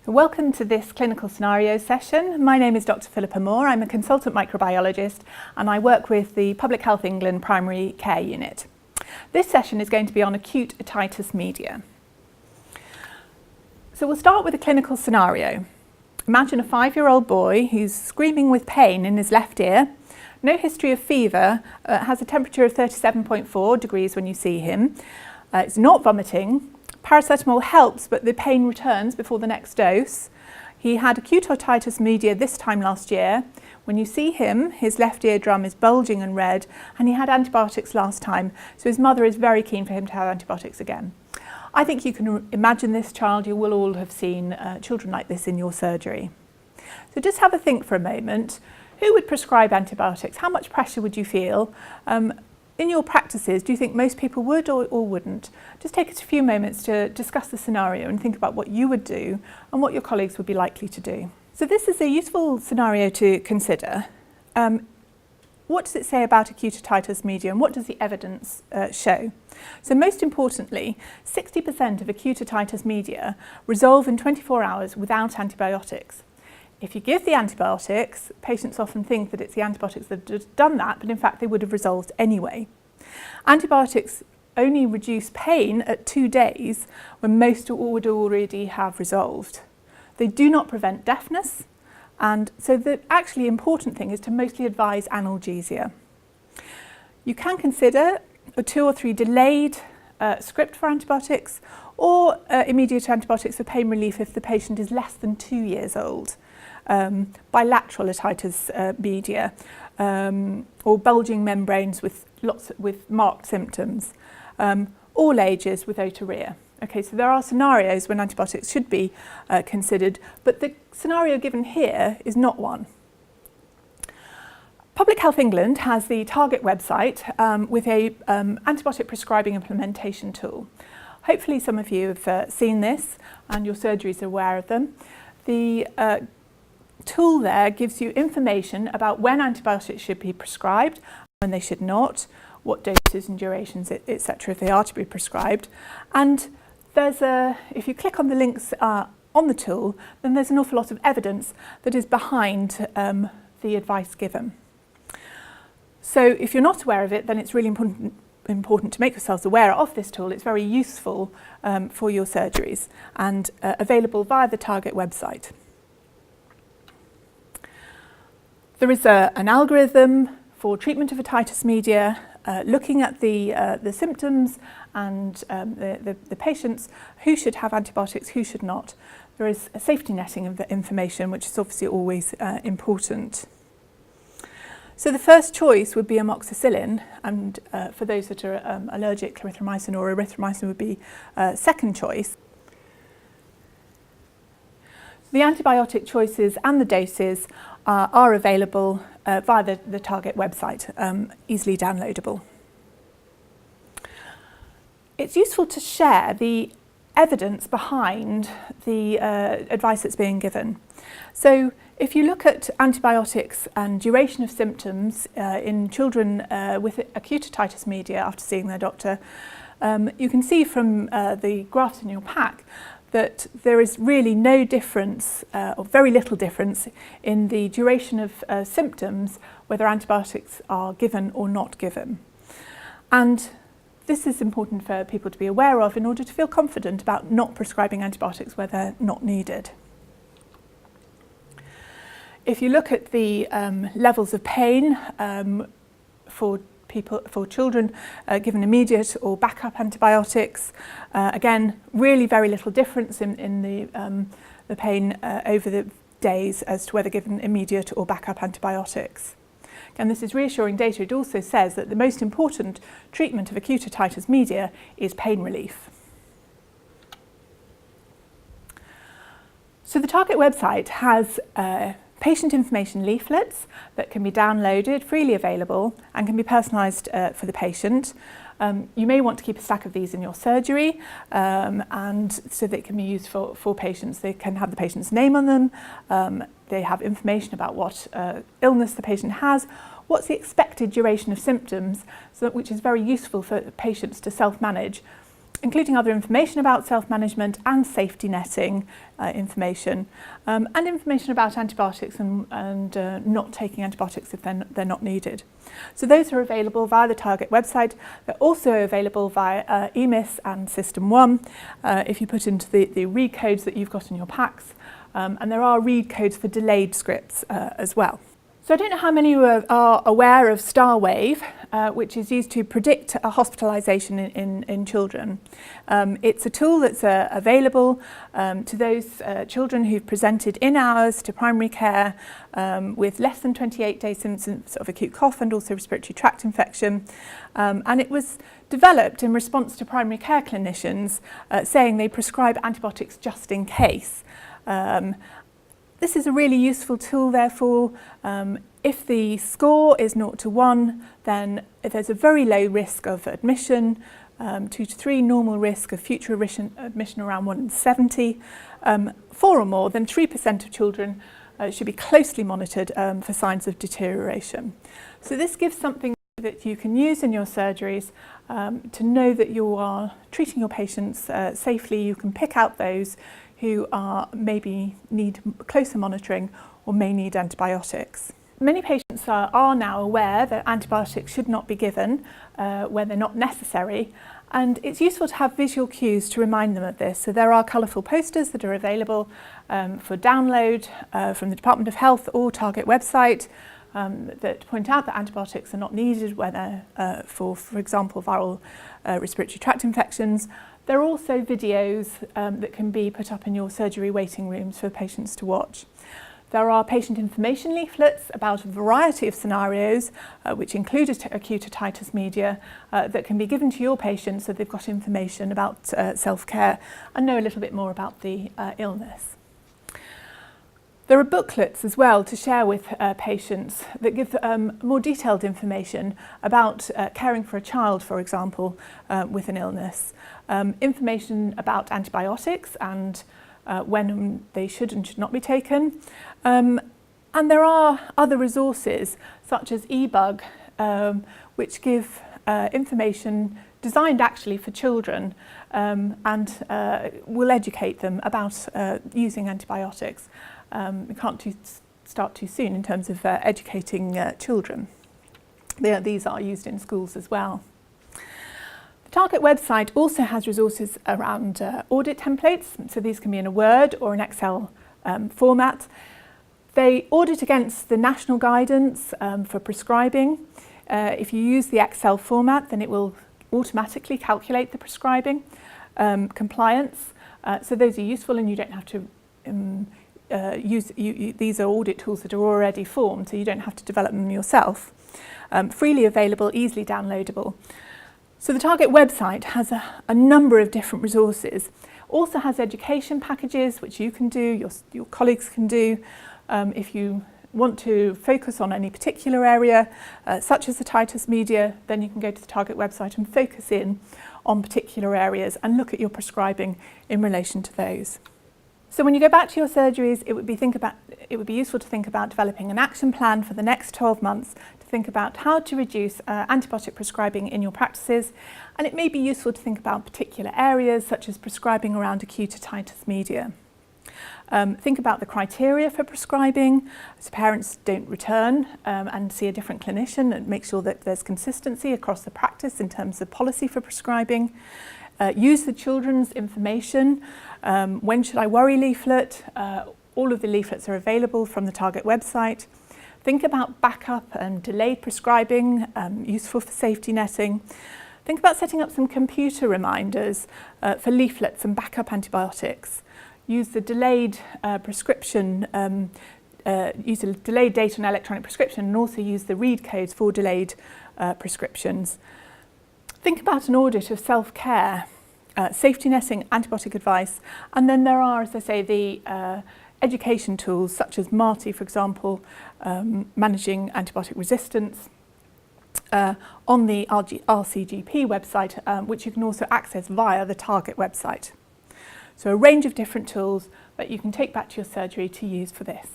Welcome to this clinical scenario session. My name is Dr. Phillipa Moore. I'm a consultant microbiologist and I work with the Public Health England Primary Care Unit. This session is going to be on acute otitis media. So we'll start with a clinical scenario. Imagine a 5-year-old boy who's screaming with pain in his left ear, no history of fever, has a temperature of 37.4 degrees when you see him, is not vomiting. Paracetamol helps, but the pain returns before the next dose. He had acute otitis media this time last year. When you see him, his left eardrum is bulging and red, and he had antibiotics last time, so his mother is very keen for him to have antibiotics again. I think you can imagine this child. You will all have seen children like this in your surgery. So just have a think for a moment. Who would prescribe antibiotics? How much pressure would you feel? In your practices, do you think most people would or wouldn't? Just take a few moments to discuss the scenario and think about what you would do and what your colleagues would be likely to do. So this is a useful scenario to consider. What does it say about acute otitis media and what does the evidence show? So most importantly, 60% of acute otitis media resolve in 24 hours without antibiotics. If you give the antibiotics, patients often think that it's the antibiotics that have done that, but in fact they would have resolved anyway. Antibiotics only reduce pain at 2 days when most would already have resolved. They do not prevent deafness, and so the actually important thing is to mostly advise analgesia. You can consider a 2 or 3 delayed script for antibiotics or immediate antibiotics for pain relief if the patient is less than 2 years old. Bilateral otitis media or bulging membranes with marked symptoms, all ages with otorrhea. Okay, so there are scenarios when antibiotics should be considered, but the scenario given here is not one. Public Health England has the Target website with a antibiotic prescribing implementation tool. Hopefully some of you have seen this and your surgeries are aware of them. The tool there gives you information about when antibiotics should be prescribed, when they should not, what doses and durations, etc. if they are to be prescribed. And if you click on the links on the tool, then there's an awful lot of evidence that is behind the advice given. So if you're not aware of it, then it's really important to make yourselves aware of this tool. It's very useful for your surgeries and available via the Target website. There is an algorithm for treatment of otitis media, looking at the symptoms and the patients who should have antibiotics, who should not. There is a safety netting of the information, which is obviously always important. So the first choice would be amoxicillin, and for those that are allergic, clarithromycin or erythromycin would be second choice. The antibiotic choices and the doses are available via the Target website, easily downloadable. It's useful to share the evidence behind the advice that's being given. So if you look at antibiotics and duration of symptoms in children with acute otitis media after seeing their doctor, you can see from the graphs in your pack that there is really no difference, or very little difference, in the duration of symptoms, whether antibiotics are given or not given. And this is important for people to be aware of in order to feel confident about not prescribing antibiotics where they're not needed. If you look at the levels of pain for children given immediate or backup antibiotics, again, really very little difference in the pain over the days as to whether given immediate or backup antibiotics. And this is reassuring data. It also says that the most important treatment of acute otitis media is pain relief. So the Target website has patient information leaflets that can be downloaded, freely available, and can be personalised for the patient. You may want to keep a stack of these in your surgery, and so that it can be used for patients. They can have the patient's name on them. They have information about what illness the patient has, what's the expected duration of symptoms, which is very useful for patients to self-manage, including other information about self-management and safety netting information, and information about antibiotics and not taking antibiotics if they're not needed. So those are available via the Target website. They're also available via EMIS and System 1 if you put into the read codes that you've got in your packs, and there are read codes for delayed scripts as well. So I don't know how many are aware of StarWave, which is used to predict a hospitalisation in children. It's a tool that's available to those children who've presented in hours to primary care with less than 28-day symptoms of acute cough and also respiratory tract infection. And it was developed in response to primary care clinicians saying they prescribe antibiotics just in case. This is a really useful tool, therefore. If the score is 0 to 1, then there's a very low risk of admission, 2 to 3 normal risk of future admission around 1 in 70. 4 or more, then 3% of children should be closely monitored for signs of deterioration. So this gives something that you can use in your surgeries to know that you are treating your patients safely. You can pick out those who maybe need closer monitoring or may need antibiotics. Many patients are now aware that antibiotics should not be given where they're not necessary, and it's useful to have visual cues to remind them of this. So there are colourful posters that are available for download from the Department of Health or Target website that point out that antibiotics are not needed when for example, viral respiratory tract infections. There are also videos that can be put up in your surgery waiting rooms for patients to watch. There are patient information leaflets about a variety of scenarios, which include acute otitis media, that can be given to your patients so they've got information about self-care and know a little bit more about the illness. There are booklets as well to share with patients that give more detailed information about caring for a child, for example, with an illness. Information about antibiotics and when they should and should not be taken. And there are other resources such as eBug, which give information designed actually for children and will educate them about using antibiotics. We can't start too soon in terms of educating children. These are used in schools as well. The Target website also has resources around audit templates, so these can be in a Word or an Excel format. They audit against the national guidance for prescribing. If you use the Excel format, then it will automatically calculate the prescribing compliance. So those are useful, and you don't have to these are audit tools that are already formed, so you don't have to develop them yourself. Freely available, easily downloadable. So the Target website has a number of different resources. Also has education packages which you can do, your colleagues can do. If you want to focus on any particular area, such as otitis media, then you can go to the Target website and focus in on particular areas and look at your prescribing in relation to those. So when you go back to your surgeries, it would be useful to think about developing an action plan for the next 12 months to think about how to reduce antibiotic prescribing in your practices, and it may be useful to think about particular areas such as prescribing around acute otitis media. Think about the criteria for prescribing, so parents don't return and see a different clinician, and make sure that there's consistency across the practice in terms of policy for prescribing. Use the children's information. When should I worry leaflet? All of the leaflets are available from the Target website. Think about backup and delayed prescribing, useful for safety netting. Think about setting up some computer reminders for leaflets and backup antibiotics. Use the delayed prescription, use the delayed data on electronic prescription, and also use the read codes for delayed prescriptions. Think about an audit of self-care, safety netting, antibiotic advice, and then there are, as I say, the education tools such as MARTI, for example, managing antibiotic resistance, on the RCGP website, which you can also access via the Target website. So a range of different tools that you can take back to your surgery to use for this.